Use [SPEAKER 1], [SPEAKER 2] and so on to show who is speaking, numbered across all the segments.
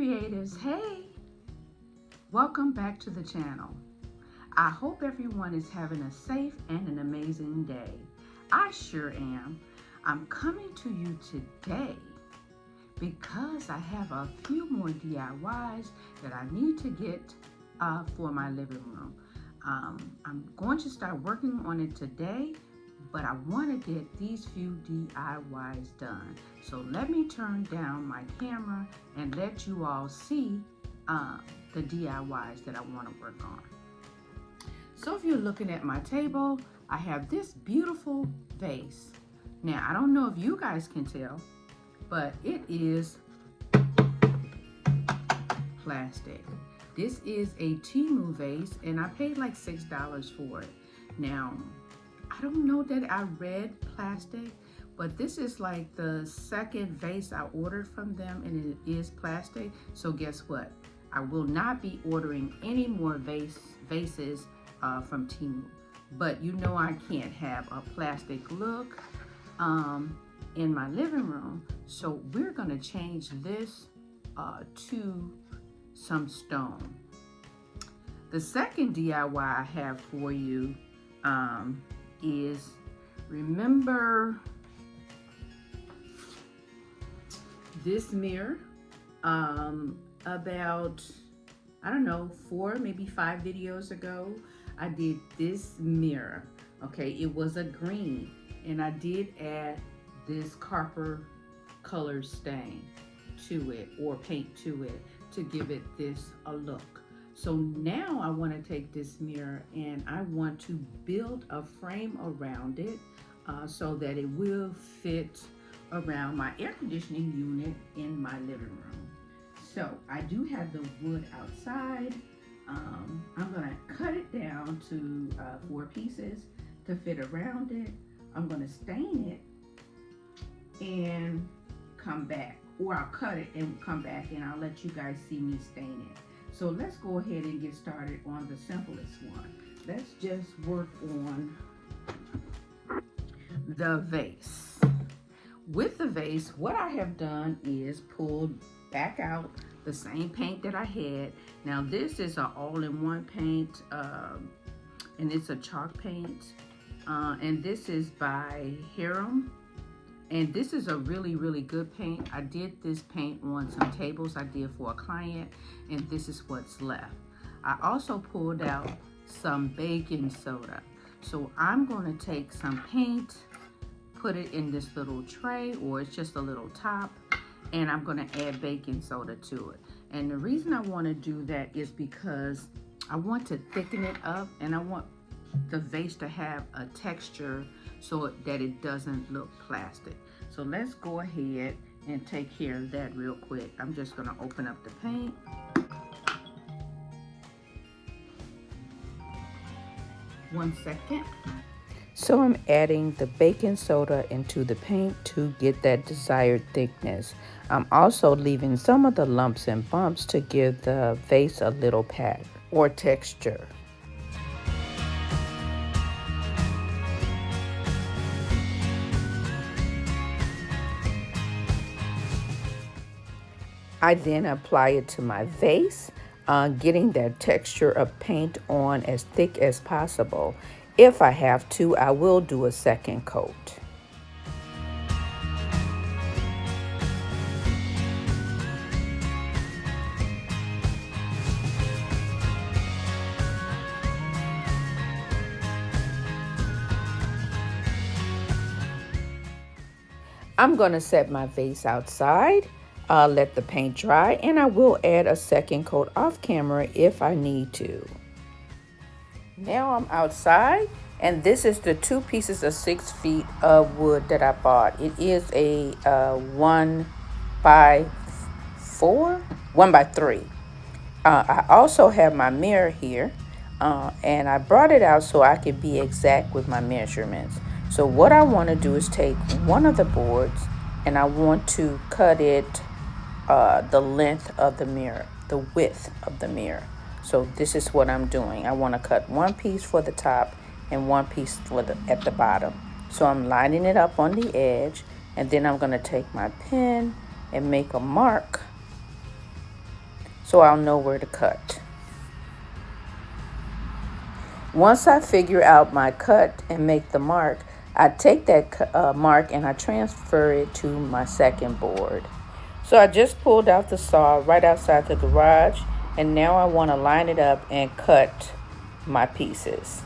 [SPEAKER 1] creatives, hey, welcome back to the channel. I hope everyone is having a safe and an amazing day. I sure am. I'm coming to you today because I have a few more DIYs that I need to get for my living room. I'm going to start working on it today, but I want to get these few DIYs done. So let me turn down my camera and let you all see the DIYs that I want to work on. So if you're looking at my table, I have this beautiful vase. Now, I don't know if you guys can tell, but it is plastic. This is a Temu vase, and I paid like $6 for it. Now, I don't know that I read plastic, but this is like the second vase I ordered from them, and it is plastic. So guess what? I will not be ordering any more vases from Temu. But you know I can't have a plastic look in my living room. So we're gonna change this to some stone. The second DIY I have for you is, remember this mirror about, I don't know, 4, maybe 5 videos ago, I did this mirror. Okay, it was a green, and I did add this copper color stain to it, or paint to it, to give it this a look. So now I want to take this mirror and I want to build a frame around it so that it will fit around my air conditioning unit in my living room. So I do have the wood outside. I'm gonna cut it down to 4 pieces to fit around it. I'm gonna stain it and come back, or I'll cut it and come back and I'll let you guys see me stain it. So let's go ahead and get started on the simplest one. Let's just work on the vase. With the vase, what I have done is pulled back out the same paint that I had. Now this is an all-in-one paint, and it's a chalk paint, and this is by Hiram, and this is a really good paint. I did this paint on some tables I did for a client, and this is what's left. I also pulled out some baking soda, so I'm going to take some paint, put it in this little tray, or it's just a little top, and I'm going to add baking soda to it. And the reason I want to do that is because I want to thicken it up, and I want the vase to have a texture so that it doesn't look plastic. So let's go ahead and take care of that real quick. I'm just going to open up the paint. One second. So I'm adding the baking soda into the paint to get that desired thickness. I'm also leaving some of the lumps and bumps to give the vase a little pat or texture. I then apply it to my vase, getting that texture of paint on as thick as possible. If I have to, I will do a second coat. I'm going to set my vase outside, let the paint dry, and I will add a second coat off camera if I need to. Now I'm outside, and this is the 2 pieces of 6 feet of wood that I bought. It is a 1 by 3. I also have my mirror here, and I brought it out so I could be exact with my measurements. So what I want to do is take one of the boards, and I want to cut it the length of the mirror, the width of the mirror. So this is what I'm doing. I want to cut 1 piece for the top and 1 piece for at the bottom. So I'm lining it up on the edge, and then I'm going to take my pen and make a mark so I'll know where to cut. Once I figure out my cut and make the mark, I take that mark and I transfer it to my second board. So I just pulled out the saw right outside the garage, and now I want to line it up and cut my pieces.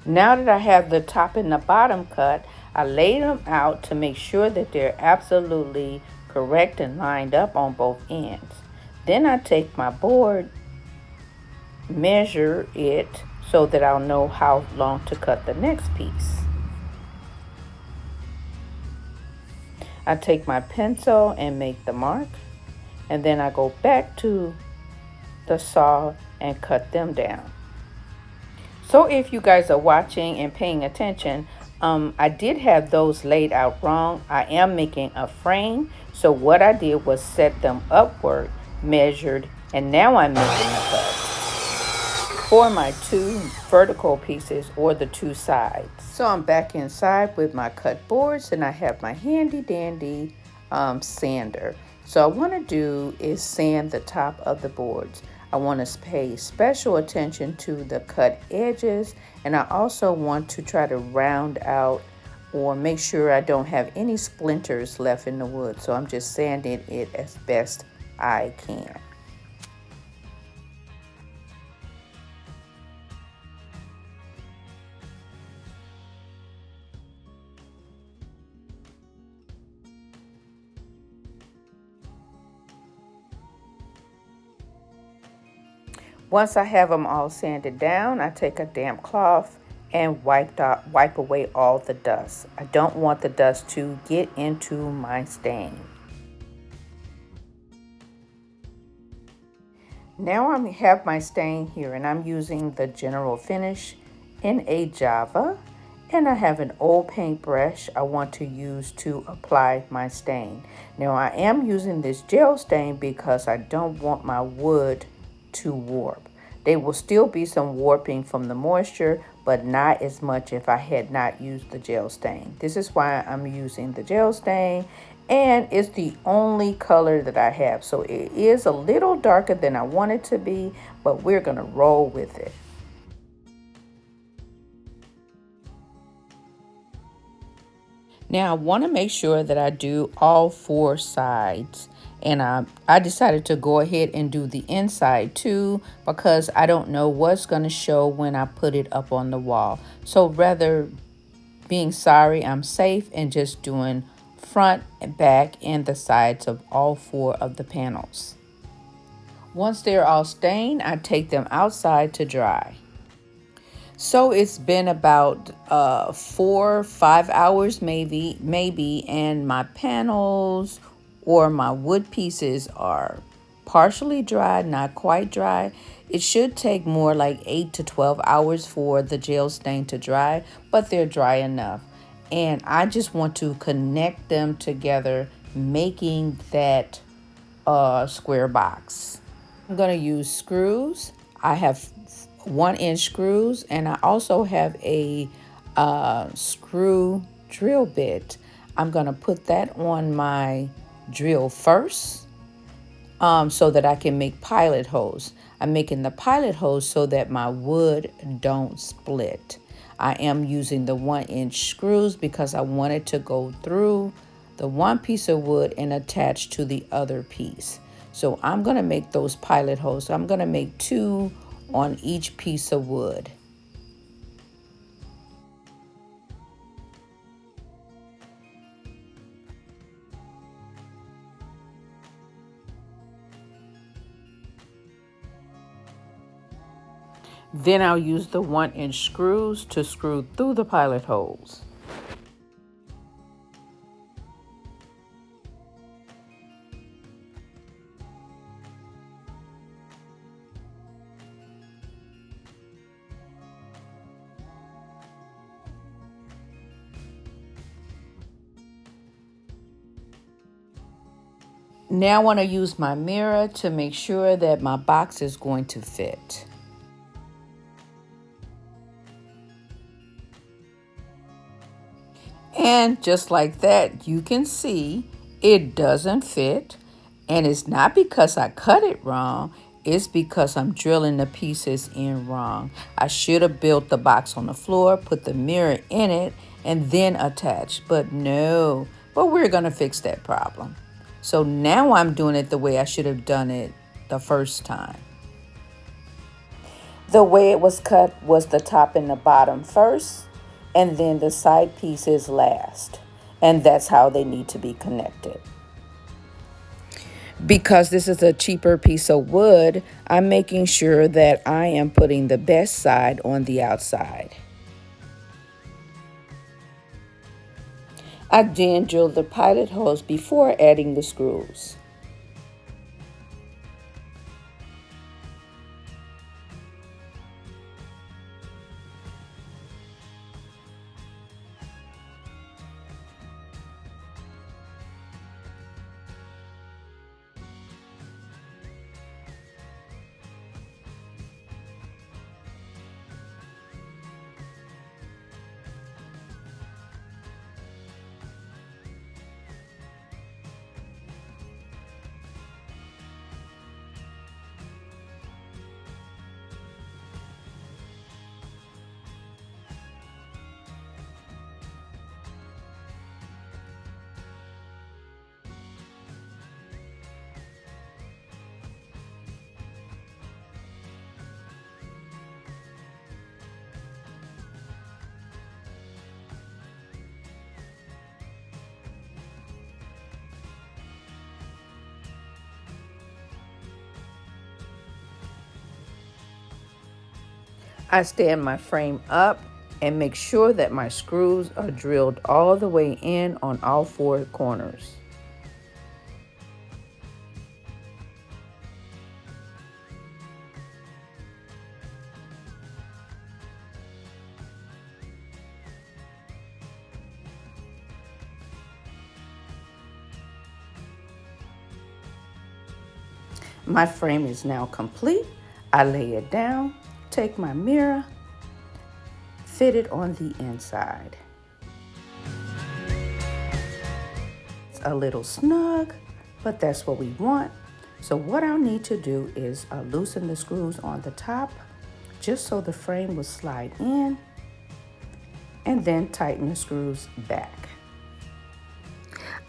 [SPEAKER 1] Now that I have the top and the bottom cut, I lay them out to make sure that they're absolutely correct and lined up on both ends. Then I take my board, measure it so that I'll know how long to cut the next piece. I take my pencil and make the mark, and then I go back to the saw and cut them down. So if you guys are watching and paying attention, I did have those laid out wrong. I am making a frame. So what I did was set them upward, measured, and now I'm making a cut for my two vertical pieces or the two sides. So I'm back inside with my cut boards, and I have my handy dandy sander. So what I want to do is sand the top of the boards. I want to pay special attention to the cut edges, and I also want to try to round out or make sure I don't have any splinters left in the wood. So I'm just sanding it as best I can. Once I have them all sanded down, I take a damp cloth and wipe away all the dust. I don't want the dust to get into my stain. Now I have my stain here, and I'm using the General Finish in a Java, and I have an old paintbrush I want to use to apply my stain. Now I am using this gel stain because I don't want my wood to warp. There will still be some warping from the moisture, but not as much if I had not used the gel stain. This is why I'm using the gel stain, and it's the only color that I have. So it is a little darker than I want it to be, but we're gonna roll with it. Now I want to make sure that I do all four sides, and I decided to go ahead and do the inside too because I don't know what's going to show when I put it up on the wall. So rather being sorry, I'm safe and just doing front and back and the sides of all four of the panels. Once they're all stained, I take them outside to dry. So it's been about 4-5 hours maybe, and my panels or my wood pieces are partially dry, not quite dry. It should take more like 8 to 12 hours for the gel stain to dry, but they're dry enough. And I just want to connect them together, making that square box. I'm going to use screws. I have 1-inch screws, and I also have a screw drill bit. I'm going to put that on my drill first so that I can make pilot holes. I'm making the pilot holes so that my wood don't split. I am using the 1-inch screws because I wanted to go through the one piece of wood and attach to the other piece. So I'm going to make those pilot holes. So I'm going to make 2 on each piece of wood. Then I'll use the 1-inch screws to screw through the pilot holes. Now I want to use my mirror to make sure that my box is going to fit. And just like that, you can see it doesn't fit. And it's not because I cut it wrong. It's because I'm drilling the pieces in wrong. I should have built the box on the floor, put the mirror in it, and then attach. But no, but we're going to fix that problem. So now I'm doing it the way I should have done it the first time. The way it was cut was the top and the bottom first, and then the side pieces last. And that's how they need to be connected. Because this is a cheaper piece of wood, I'm making sure that I am putting the best side on the outside. I then drilled the pilot holes before adding the screws. I stand my frame up and make sure that my screws are drilled all the way in on all four corners. My frame is now complete. I lay it down, take my mirror, fit it on the inside. It's a little snug, but that's what we want. So what I'll need to do is loosen the screws on the top, just so the frame will slide in, and then tighten the screws back.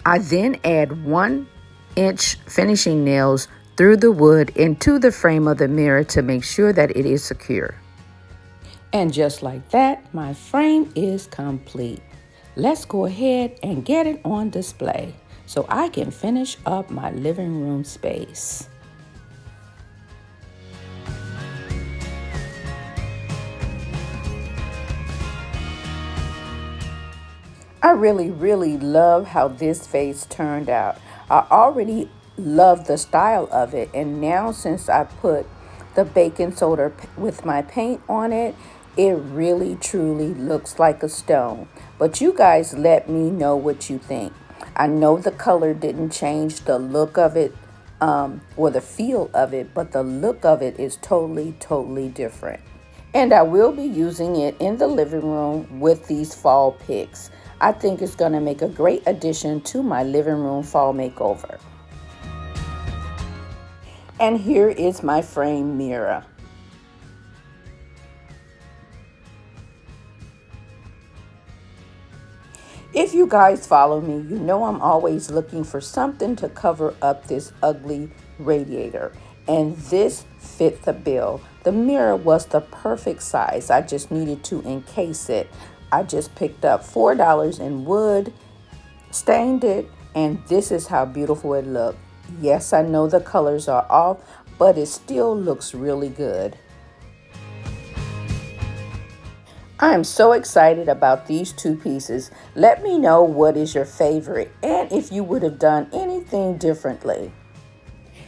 [SPEAKER 1] I then add 1-inch finishing nails through the wood into the frame of the mirror to make sure that it is secure. And just like that, my frame is complete. Let's go ahead and get it on display so I can finish up my living room space. I really love how this vase turned out. I already love the style of it, and now since I put the baking soda with my paint on it, it really truly looks like a stone. But you guys let me know what you think. I know the color didn't change the look of it or the feel of it, but the look of it is totally different. And I will be using it in the living room with these fall picks. I think it's going to make a great addition to my living room fall makeover. And here is my frame mirror. If you guys follow me, you know I'm always looking for something to cover up this ugly radiator. And this fit the bill. The mirror was the perfect size. I just needed to encase it. I just picked up $4 in wood, stained it, and this is how beautiful it looked. Yes, I know the colors are off, but it still looks really good. I am so excited about these two pieces. Let me know what is your favorite and if you would have done anything differently.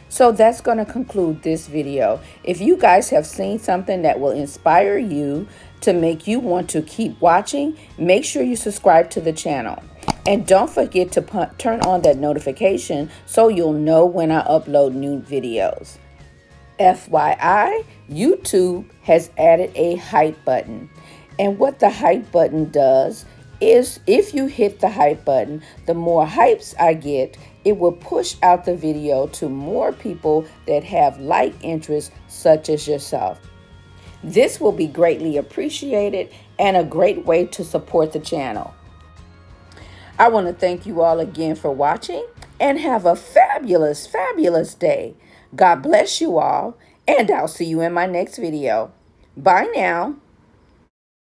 [SPEAKER 1] So that's going to conclude this video. If you guys have seen something that will inspire you to make you want to keep watching, make sure you subscribe to the channel. And don't forget to turn on that notification so you'll know when I upload new videos. FYI, YouTube has added a hype button. And what the hype button does is if you hit the hype button, the more hypes I get, it will push out the video to more people that have like interests such as yourself. This will be greatly appreciated and a great way to support the channel. I want to thank you all again for watching and have a fabulous, fabulous day. God bless you all, and I'll see you in my next video. Bye now.